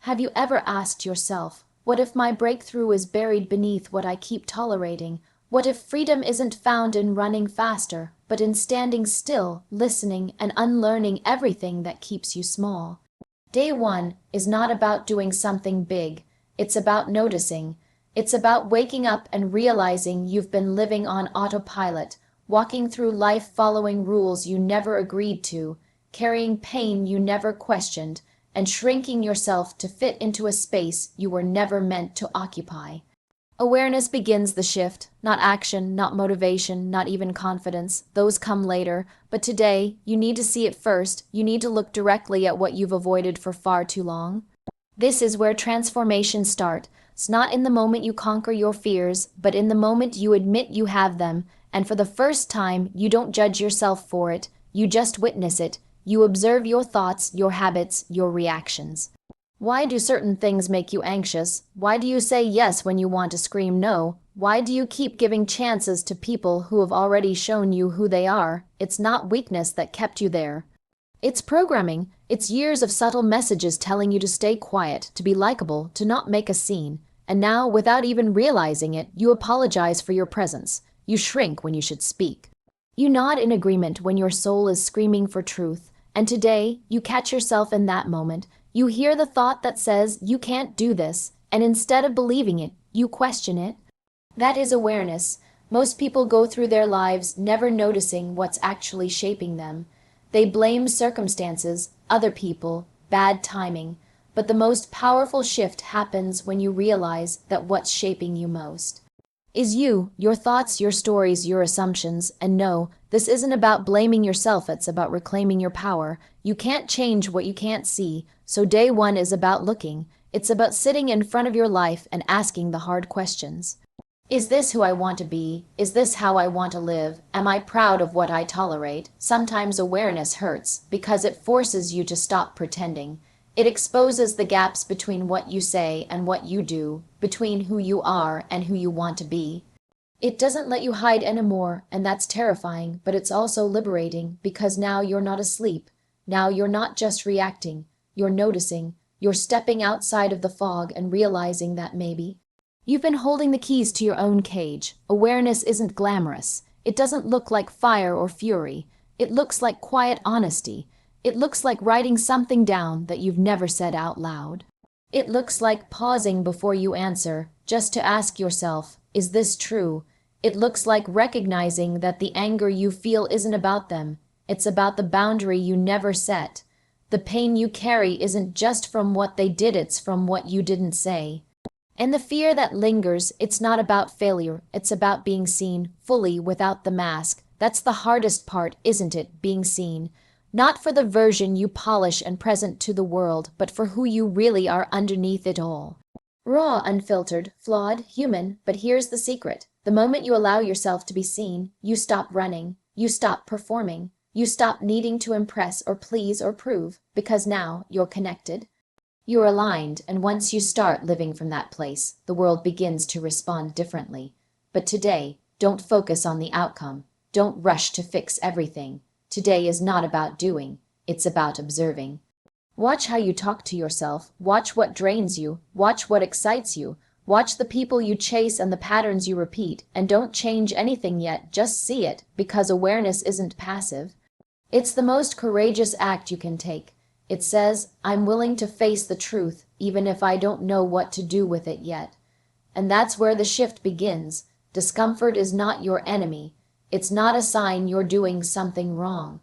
Have you ever asked yourself, what if my breakthrough is buried beneath what I keep tolerating? What if freedom isn't found in running faster, but in standing still, listening, and unlearning everything that keeps you small? Day one is not about doing something big. It's about noticing. It's about waking up and realizing you've been living on autopilot, walking through life following rules you never agreed to, carrying pain you never questioned, and shrinking yourself to fit into a space you were never meant to occupy. Awareness begins the shift, not action, not motivation, not even confidence. Those come later, but today, you need to see it first. You need to look directly at what you've avoided for far too long. This is where transformation starts. It's not in the moment you conquer your fears, but in the moment you admit you have them, and for the first time, you don't judge yourself for it. You just witness it. You observe your thoughts, your habits, your reactions. Why do certain things make you anxious? Why do you say yes when you want to scream no? Why do you keep giving chances to people who have already shown you who they are? It's not weakness that kept you there. It's programming. It's years of subtle messages telling you to stay quiet, to be likable, to not make a scene. And now, without even realizing it, you apologize for your presence. You shrink when you should speak. You nod in agreement when your soul is screaming for truth. And today, you catch yourself in that moment. You hear the thought that says, you can't do this, and instead of believing it, you question it. That is awareness. Most people go through their lives never noticing what's actually shaping them. They blame circumstances, other people, bad timing, but the most powerful shift happens when you realize that what's shaping you most is you, your thoughts, your stories, your assumptions. And no, this isn't about blaming yourself, it's about reclaiming your power. You can't change what you can't see, so day one is about looking. It's about sitting in front of your life and asking the hard questions. Is this who I want to be? Is this how I want to live? Am I proud of what I tolerate? Sometimes awareness hurts because it forces you to stop pretending. It exposes the gaps between what you say and what you do, between who you are and who you want to be. It doesn't let you hide anymore, and that's terrifying, but it's also liberating because now you're not asleep. Now you're not just reacting, you're noticing. You're stepping outside of the fog and realizing that maybe you've been holding the keys to your own cage. Awareness isn't glamorous. It doesn't look like fire or fury. It looks like quiet honesty. It looks like writing something down that you've never said out loud. It looks like pausing before you answer, just to ask yourself, is this true? It looks like recognizing that the anger you feel isn't about them. It's about the boundary you never set. The pain you carry isn't just from what they did, it's from what you didn't say. And the fear that lingers, it's not about failure, it's about being seen fully without the mask. That's the hardest part, isn't it, being seen? Not for the version you polish and present to the world, but for who you really are underneath it all. Raw, unfiltered, flawed, human, but here's the secret. The moment you allow yourself to be seen, you stop running, you stop performing, you stop needing to impress or please or prove, because now you're connected. You're aligned, and once you start living from that place, the world begins to respond differently. But today, don't focus on the outcome. Don't rush to fix everything. Today is not about doing, it's about observing. Watch how you talk to yourself. Watch what drains you. Watch what excites you. Watch the people you chase and the patterns you repeat. And don't change anything yet, just see it, because awareness isn't passive. It's the most courageous act you can take. It says, I'm willing to face the truth, even if I don't know what to do with it yet. And that's where the shift begins. Discomfort is not your enemy. It's not a sign you're doing something wrong.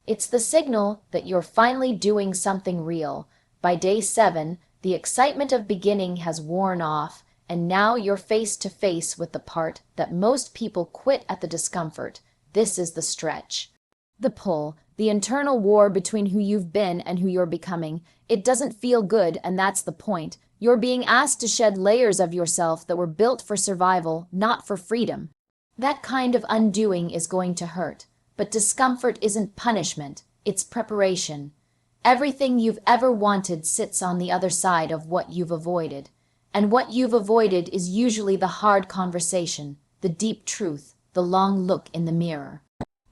It's the signal that you're finally doing something real. By day 7, the excitement of beginning has worn off, and now you're face to face with the part that most people quit at the discomfort. This is the stretch. The pull, the internal war between who you've been and who you're becoming. It doesn't feel good, and that's the point. You're being asked to shed layers of yourself that were built for survival, not for freedom. That kind of undoing is going to hurt, but discomfort isn't punishment, it's preparation. Everything you've ever wanted sits on the other side of what you've avoided. And what you've avoided is usually the hard conversation, the deep truth, the long look in the mirror.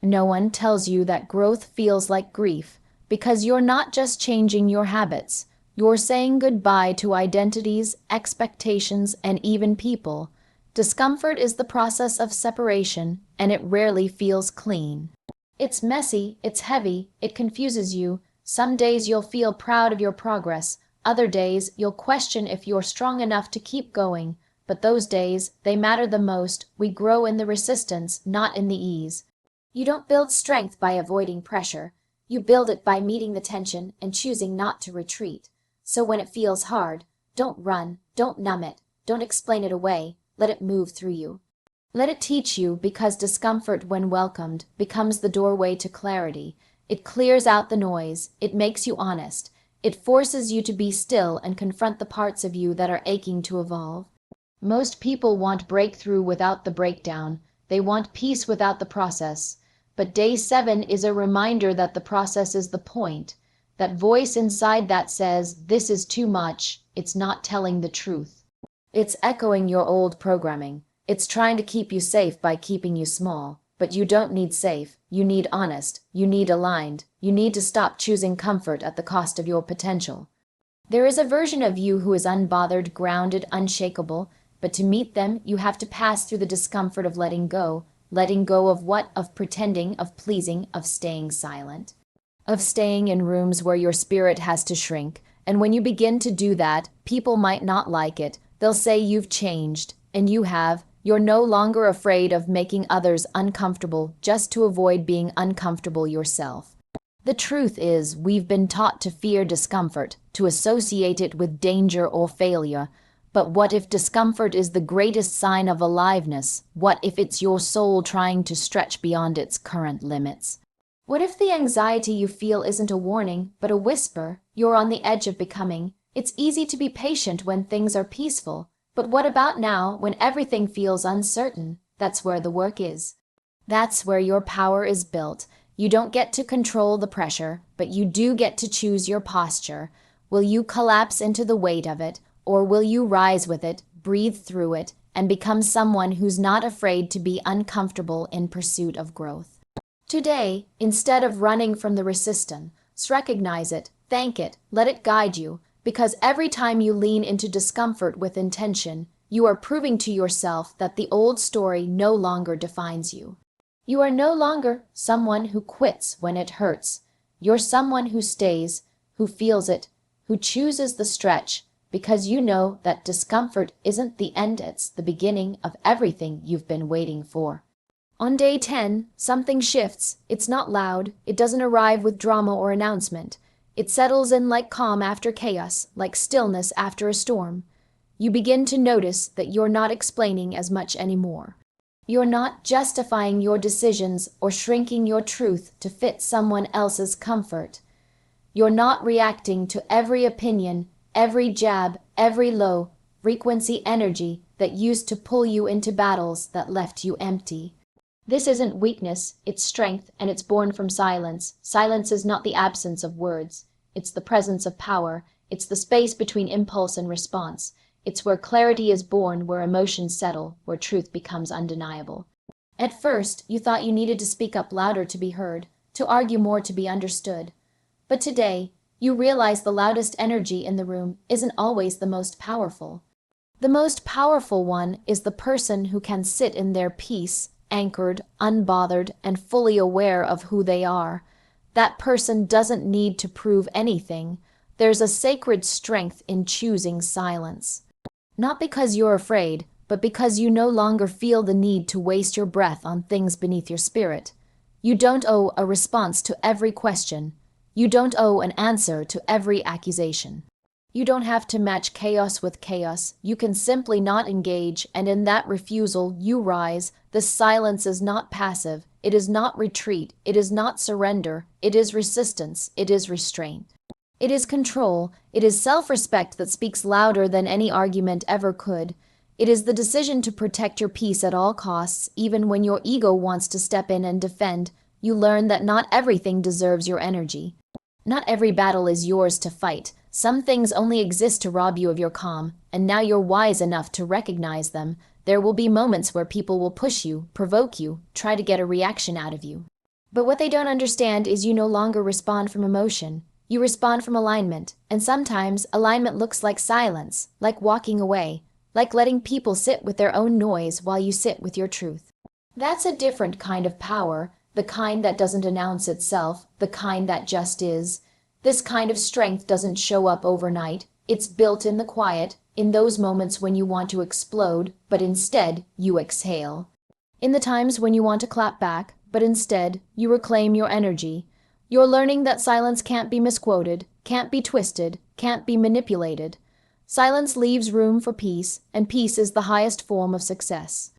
No one tells you that growth feels like grief, because you're not just changing your habits. You're saying goodbye to identities, expectations, and even people. Discomfort is the process of separation, and it rarely feels clean. It's messy, it's heavy, it confuses you. Some days you'll feel proud of your progress. Other days you'll question if you're strong enough to keep going. But those days, they matter the most. We grow in the resistance, not in the ease. You don't build strength by avoiding pressure. You build it by meeting the tension and choosing not to retreat. So when it feels hard, don't run, don't numb it, don't explain it away. Let it move through you. Let it teach you, because discomfort, when welcomed, becomes the doorway to clarity. It clears out the noise. It makes you honest. It forces you to be still and confront the parts of you that are aching to evolve. Most people want breakthrough without the breakdown. They want peace without the process. But day 7 is a reminder that the process is the point. That voice inside that says, "This is too much," it's not telling the truth. It's echoing your old programming. It's trying to keep you safe by keeping you small. But you don't need safe. You need honest. You need aligned. You need to stop choosing comfort at the cost of your potential. There is a version of you who is unbothered, grounded, unshakable. But to meet them, you have to pass through the discomfort of letting go. Letting go of what? Of pretending, of pleasing, of staying silent. Of staying in rooms where your spirit has to shrink. And when you begin to do that, people might not like it. They'll say you've changed, and you have. You're no longer afraid of making others uncomfortable just to avoid being uncomfortable yourself. The truth is, we've been taught to fear discomfort, to associate it with danger or failure. But what if discomfort is the greatest sign of aliveness? What if it's your soul trying to stretch beyond its current limits? What if the anxiety you feel isn't a warning, but a whisper? You're on the edge of becoming. It's easy to be patient when things are peaceful. But what about now, when everything feels uncertain? That's where the work is. That's where your power is built. You don't get to control the pressure, but you do get to choose your posture. Will you collapse into the weight of it, or will you rise with it, breathe through it, and become someone who's not afraid to be uncomfortable in pursuit of growth? Today, instead of running from the resistance, recognize it, thank it, let it guide you. Because every time you lean into discomfort with intention, you are proving to yourself that the old story no longer defines you. You are no longer someone who quits when it hurts. You're someone who stays, who feels it, who chooses the stretch, because you know that discomfort isn't the end, it's the beginning of everything you've been waiting for. On day 10, something shifts. It's not loud. It doesn't arrive with drama or announcement. It settles in like calm after chaos, like stillness after a storm. You begin to notice that you're not explaining as much anymore. You're not justifying your decisions or shrinking your truth to fit someone else's comfort. You're not reacting to every opinion, every jab, every low frequency energy that used to pull you into battles that left you empty. This isn't weakness, it's strength, and it's born from silence. Silence is not the absence of words. It's the presence of power. It's the space between impulse and response. It's where clarity is born, where emotions settle, where truth becomes undeniable. At first, you thought you needed to speak up louder to be heard, to argue more to be understood. But today, you realize the loudest energy in the room isn't always the most powerful. The most powerful one is the person who can sit in their peace, anchored, unbothered, and fully aware of who they are. That person doesn't need to prove anything. There's a sacred strength in choosing silence. Not because you're afraid, but because you no longer feel the need to waste your breath on things beneath your spirit. You don't owe a response to every question. You don't owe an answer to every accusation. You don't have to match chaos with chaos. You can simply not engage, and in that refusal, you rise. The silence is not passive. It is not retreat. It is not surrender. It is resistance. It is restraint. It is control. It is self-respect that speaks louder than any argument ever could. It is the decision to protect your peace at all costs, even when your ego wants to step in and defend. You learn that not everything deserves your energy. Not every battle is yours to fight. Some things only exist to rob you of your calm, and now you're wise enough to recognize them. There will be moments where people will push you, provoke you, try to get a reaction out of you. But what they don't understand is you no longer respond from emotion. You respond from alignment, and sometimes alignment looks like silence, like walking away, like letting people sit with their own noise while you sit with your truth. That's a different kind of power, the kind that doesn't announce itself, the kind that just is. This kind of strength doesn't show up overnight. It's built in the quiet, in those moments when you want to explode, but instead you exhale. In the times when you want to clap back, but instead you reclaim your energy. You're learning that silence can't be misquoted, can't be twisted, can't be manipulated. Silence leaves room for peace, and peace is the highest form of success.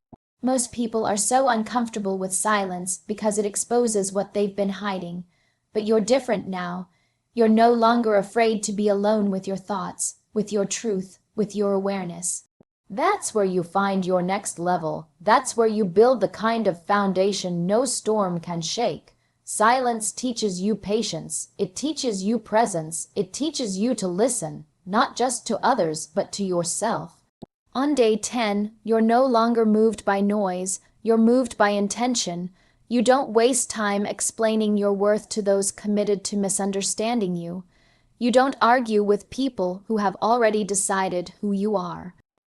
Most people are so uncomfortable with silence because it exposes what they've been hiding. But you're different now. You're no longer afraid to be alone with your thoughts, with your truth, with your awareness. That's where you find your next level. That's where you build the kind of foundation no storm can shake. Silence teaches you patience. It teaches you presence. It teaches you to listen, not just to others, but to yourself. On day 10, you're no longer moved by noise. You're moved by intention. You don't waste time explaining your worth to those committed to misunderstanding you. You don't argue with people who have already decided who you are.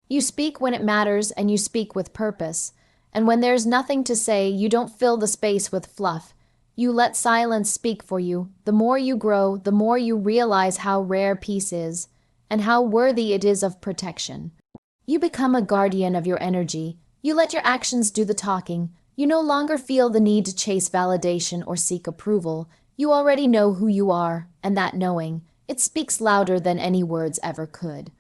You speak when it matters, and you speak with purpose. And when there's nothing to say, you don't fill the space with fluff. You let silence speak for you. The more you grow, the more you realize how rare peace is, and how worthy it is of protection. You become a guardian of your energy. You let your actions do the talking. You no longer feel the need to chase validation or seek approval. You already know who you are, and that knowing, it speaks louder than any words ever could.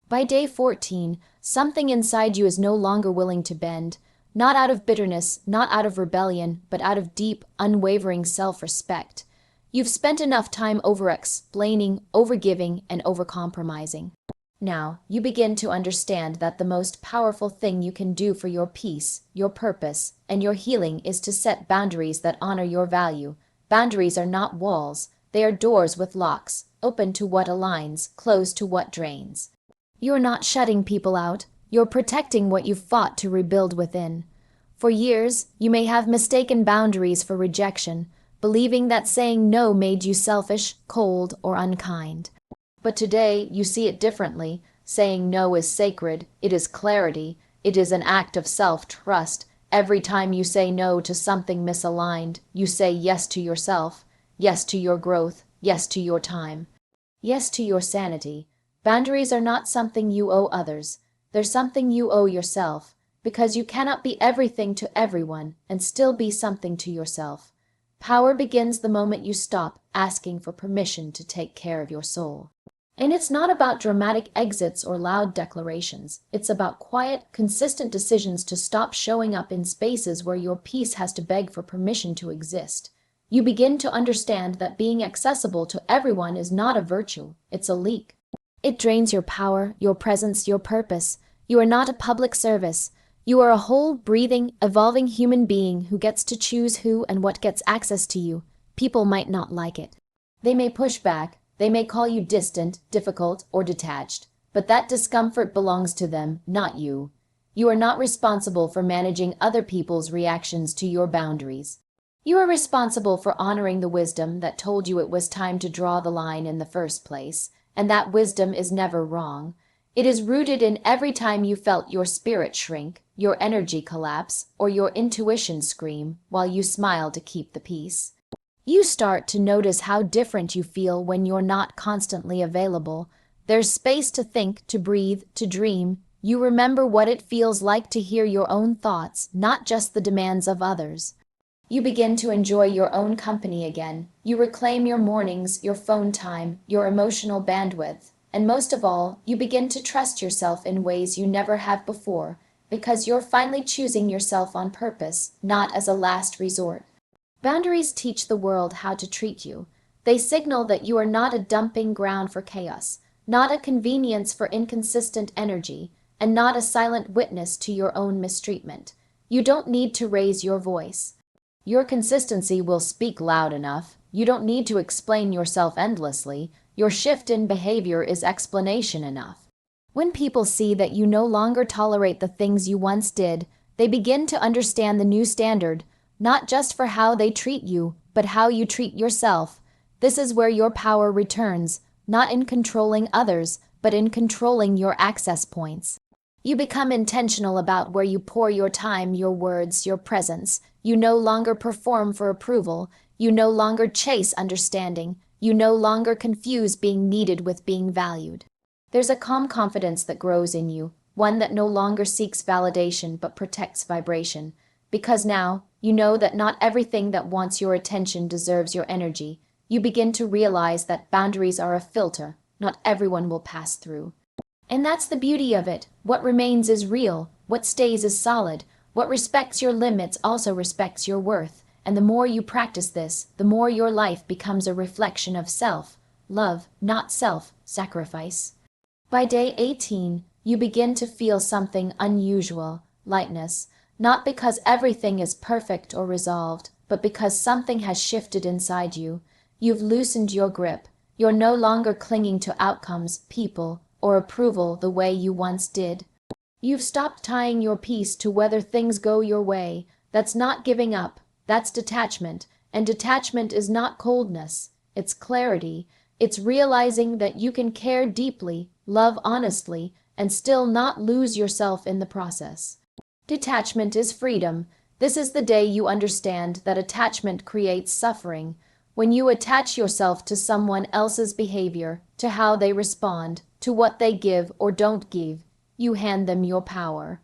By day 14, something inside you is no longer willing to bend, not out of bitterness, not out of rebellion, but out of deep, unwavering self-respect. You've spent enough time over-explaining, over-giving, and over-compromising. Now, you begin to understand that the most powerful thing you can do for your peace, your purpose, and your healing is to set boundaries that honor your value. Boundaries are not walls. They are doors with locks, open to what aligns, closed to what drains. You're not shutting people out. You're protecting what you've fought to rebuild within. For years, you may have mistaken boundaries for rejection, believing that saying no made you selfish, cold, or unkind. But today, you see it differently. Saying no is sacred. It is clarity. It is an act of self-trust. Every time you say no to something misaligned, you say yes to yourself, yes to your growth, yes to your time, yes to your sanity. Boundaries are not something you owe others. They're something you owe yourself, because you cannot be everything to everyone and still be something to yourself. Power begins the moment you stop asking for permission to take care of your soul. And it's not about dramatic exits or loud declarations. It's about quiet, consistent decisions to stop showing up in spaces where your peace has to beg for permission to exist. You begin to understand that being accessible to everyone is not a virtue, it's a leak. It drains your power, your presence, your purpose. You are not a public service. You are a whole, breathing, evolving human being who gets to choose who and what gets access to you. People might not like it. They may push back. They may call you distant, difficult, or detached, but that discomfort belongs to them, not you. You are not responsible for managing other people's reactions to your boundaries. You are responsible for honoring the wisdom that told you it was time to draw the line in the first place, and that wisdom is never wrong. It is rooted in every time you felt your spirit shrink, your energy collapse, or your intuition scream while you smile to keep the peace. You start to notice how different you feel when you're not constantly available. There's space to think, to breathe, to dream. You remember what it feels like to hear your own thoughts, not just the demands of others. You begin to enjoy your own company again. You reclaim your mornings, your phone time, your emotional bandwidth. And most of all, you begin to trust yourself in ways you never have before, because you're finally choosing yourself on purpose, not as a last resort. Boundaries teach the world how to treat you. They signal that you are not a dumping ground for chaos, not a convenience for inconsistent energy, and not a silent witness to your own mistreatment. You don't need to raise your voice. Your consistency will speak loud enough. You don't need to explain yourself endlessly. Your shift in behavior is explanation enough. When people see that you no longer tolerate the things you once did, they begin to understand the new standard, not just for how they treat you, but how you treat yourself. This is where your power returns, not in controlling others, but in controlling your access points. You become intentional about where you pour your time, your words, your presence. You no longer perform for approval. You no longer chase understanding. You no longer confuse being needed with being valued. There's a calm confidence that grows in you, one that no longer seeks validation but protects vibration. Because now, you know that not everything that wants your attention deserves your energy. You begin to realize that boundaries are a filter, not everyone will pass through. And that's the beauty of it. What remains is real. What stays is solid. What respects your limits also respects your worth. And the more you practice this, the more your life becomes a reflection of self-love, not self-sacrifice. By day 18, you begin to feel something unusual, lightness, not because everything is perfect or resolved, but because something has shifted inside you. You've loosened your grip. You're no longer clinging to outcomes, people, or approval the way you once did. You've stopped tying your peace to whether things go your way. That's not giving up. That's detachment. And detachment is not coldness. It's clarity. It's realizing that you can care deeply, love honestly, and still not lose yourself in the process. Detachment is freedom. This is the day you understand that attachment creates suffering. When you attach yourself to someone else's behavior, to how they respond, to what they give or don't give, you hand them your power.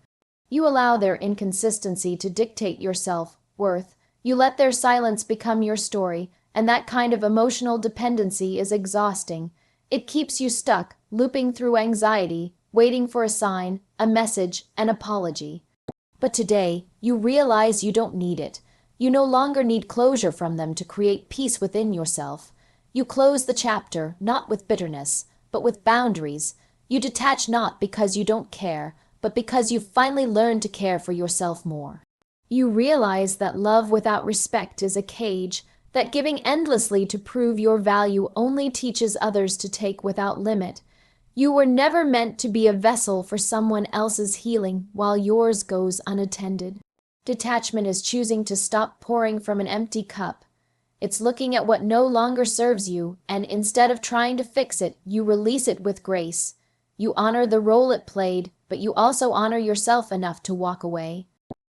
You allow their inconsistency to dictate your self-worth. You let their silence become your story, and that kind of emotional dependency is exhausting. It keeps you stuck, looping through anxiety, waiting for a sign, a message, an apology. But today, you realize you don't need it. You no longer need closure from them to create peace within yourself. You close the chapter, not with bitterness, but with boundaries. You detach not because you don't care, but because you've finally learned to care for yourself more. You realize that love without respect is a cage, that giving endlessly to prove your value only teaches others to take without limit. You were never meant to be a vessel for someone else's healing while yours goes unattended. Detachment is choosing to stop pouring from an empty cup. It's looking at what no longer serves you, and instead of trying to fix it, you release it with grace. You honor the role it played, but you also honor yourself enough to walk away.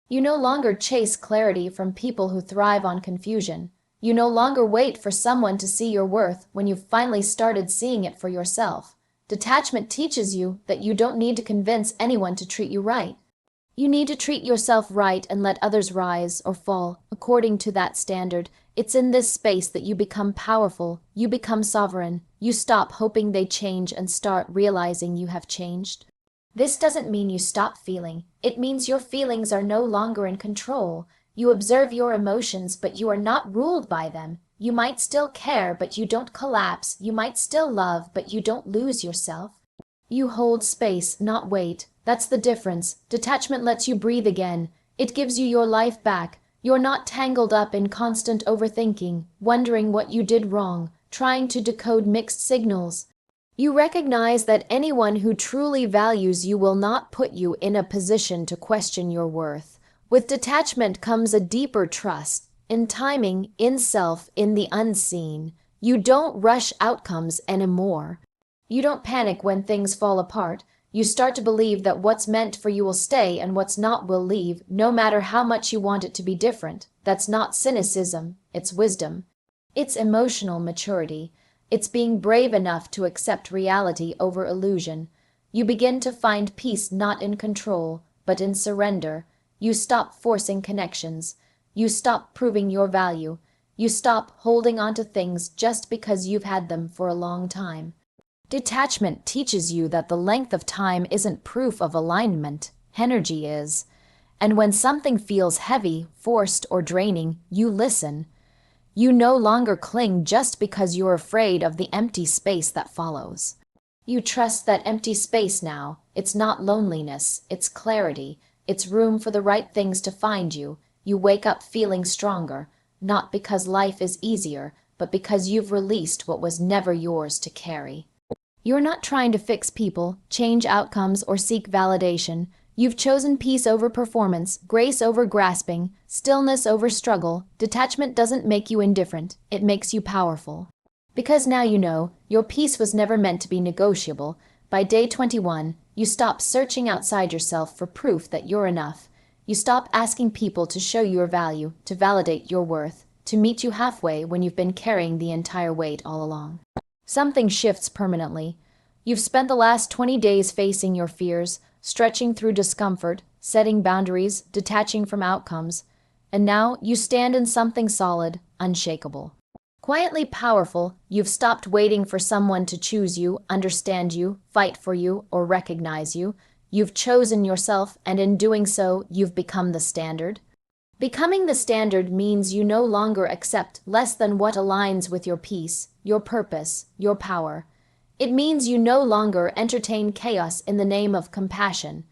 You no longer chase clarity from people who thrive on confusion. You no longer wait for someone to see your worth when you've finally started seeing it for yourself. Detachment teaches you that you don't need to convince anyone to treat you right. You need to treat yourself right and let others rise or fall according to that standard. It's in this space that you become powerful, you become sovereign, you stop hoping they change and start realizing you have changed. This doesn't mean you stop feeling. It means your feelings are no longer in control. You observe your emotions, but you are not ruled by them. You might still care, but you don't collapse. You might still love, but you don't lose yourself. You hold space, not weight. That's the difference. Detachment lets you breathe again. It gives you your life back. You're not tangled up in constant overthinking, wondering what you did wrong, trying to decode mixed signals. You recognize that anyone who truly values you will not put you in a position to question your worth. With detachment comes a deeper trust. In timing, in self, in the unseen. You don't rush outcomes anymore. You don't panic when things fall apart. You start to believe that what's meant for you will stay and what's not will leave, no matter how much you want it to be different. That's not cynicism, it's wisdom. It's emotional maturity. It's being brave enough to accept reality over illusion. You begin to find peace not in control, but in surrender. You stop forcing connections. You stop proving your value. You stop holding on to things just because you've had them for a long time. Detachment teaches you that the length of time isn't proof of alignment, energy is. And when something feels heavy, forced, or draining, you listen. You no longer cling just because you're afraid of the empty space that follows. You trust that empty space now. It's not loneliness, it's clarity. It's room for the right things to find you. You wake up feeling stronger, not because life is easier, but because you've released what was never yours to carry. You're not trying to fix people, change outcomes, or seek validation. You've chosen peace over performance, grace over grasping, stillness over struggle. Detachment doesn't make you indifferent, it makes you powerful. Because now you know, your peace was never meant to be negotiable. By day 21, you stop searching outside yourself for proof that you're enough. You stop asking people to show your value, to validate your worth, to meet you halfway when you've been carrying the entire weight all along. Something shifts permanently. You've spent the last 20 days facing your fears, stretching through discomfort, setting boundaries, detaching from outcomes, and now you stand in something solid, unshakable. Quietly powerful, you've stopped waiting for someone to choose you, understand you, fight for you, or recognize you. You've chosen yourself, and in doing so, you've become the standard. Becoming the standard means you no longer accept less than what aligns with your peace, your purpose, your power. It means you no longer entertain chaos in the name of compassion.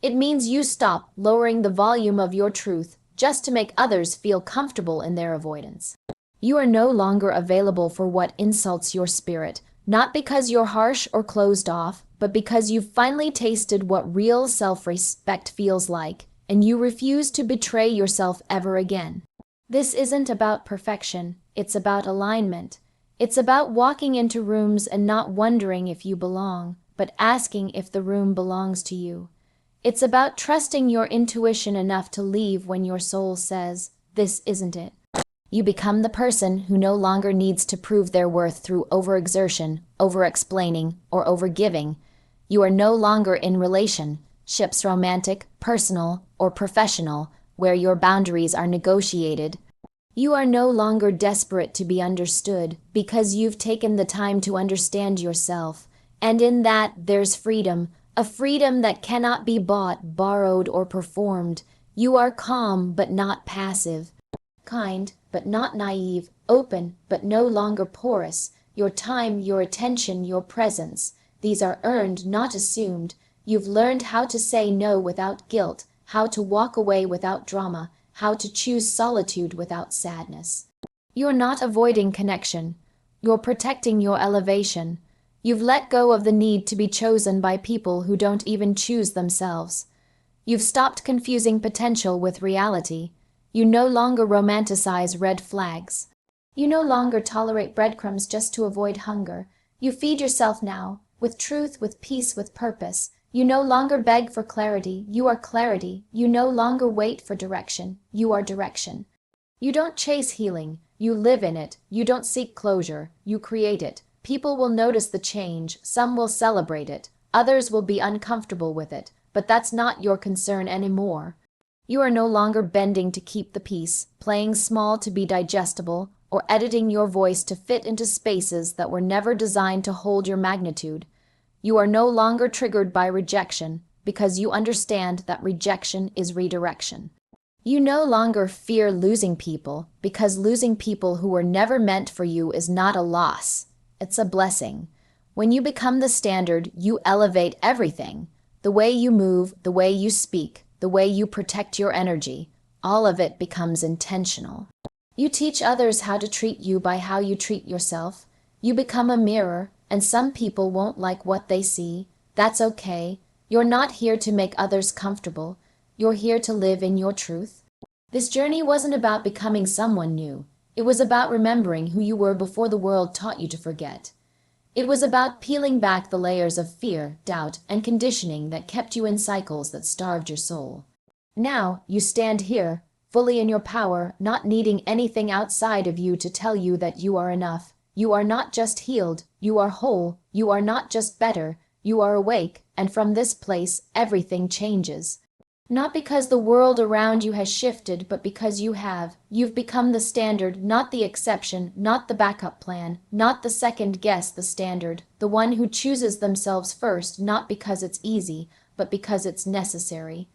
It means you stop lowering the volume of your truth just to make others feel comfortable in their avoidance. You are no longer available for what insults your spirit, not because you're harsh or closed off, but because you've finally tasted what real self-respect feels like, and you refuse to betray yourself ever again. This isn't about perfection, it's about alignment. It's about walking into rooms and not wondering if you belong, but asking if the room belongs to you. It's about trusting your intuition enough to leave when your soul says, "This isn't it." You become the person who no longer needs to prove their worth through overexertion, over-explaining, or over-giving. You are no longer in relationships, romantic, personal, or professional, where your boundaries are negotiated. You are no longer desperate to be understood because you've taken the time to understand yourself. And in that, there's freedom, a freedom that cannot be bought, borrowed, or performed. You are calm but not passive, kind but not naive, open but no longer porous. Your time, your attention, your presence, these are earned, not assumed. You've learned how to say no without guilt, how to walk away without drama, how to choose solitude without sadness. You're not avoiding connection. You're protecting your elevation. You've let go of the need to be chosen by people who don't even choose themselves. You've stopped confusing potential with reality. You no longer romanticize red flags. You no longer tolerate breadcrumbs just to avoid hunger. You feed yourself now, with truth, with peace, with purpose. You no longer beg for clarity. You are clarity. You no longer wait for direction. You are direction. You don't chase healing. You live in it. You don't seek closure. You create it. People will notice the change. Some will celebrate it. Others will be uncomfortable with it. But that's not your concern anymore. You are no longer bending to keep the peace, playing small to be digestible, or editing your voice to fit into spaces that were never designed to hold your magnitude. You are no longer triggered by rejection, because you understand that rejection is redirection. You no longer fear losing people, because losing people who were never meant for you is not a loss. It's a blessing. When you become the standard, you elevate everything. The way you move, the way you speak, the way you protect your energy, all of it becomes intentional. You teach others how to treat you by how you treat yourself. You become a mirror, and some people won't like what they see. That's okay. You're not here to make others comfortable. You're here to live in your truth. This journey wasn't about becoming someone new. It was about remembering who you were before the world taught you to forget. It was about peeling back the layers of fear, doubt, and conditioning that kept you in cycles that starved your soul. Now, you stand here, fully in your power, not needing anything outside of you to tell you that you are enough. You are not just healed, you are whole. You are not just better, you are awake, and from this place, everything changes. Not because the world around you has shifted, but because you have. You've become the standard, not the exception, not the backup plan, not the second guess, the standard, the one who chooses themselves first, not because it's easy, but because it's necessary.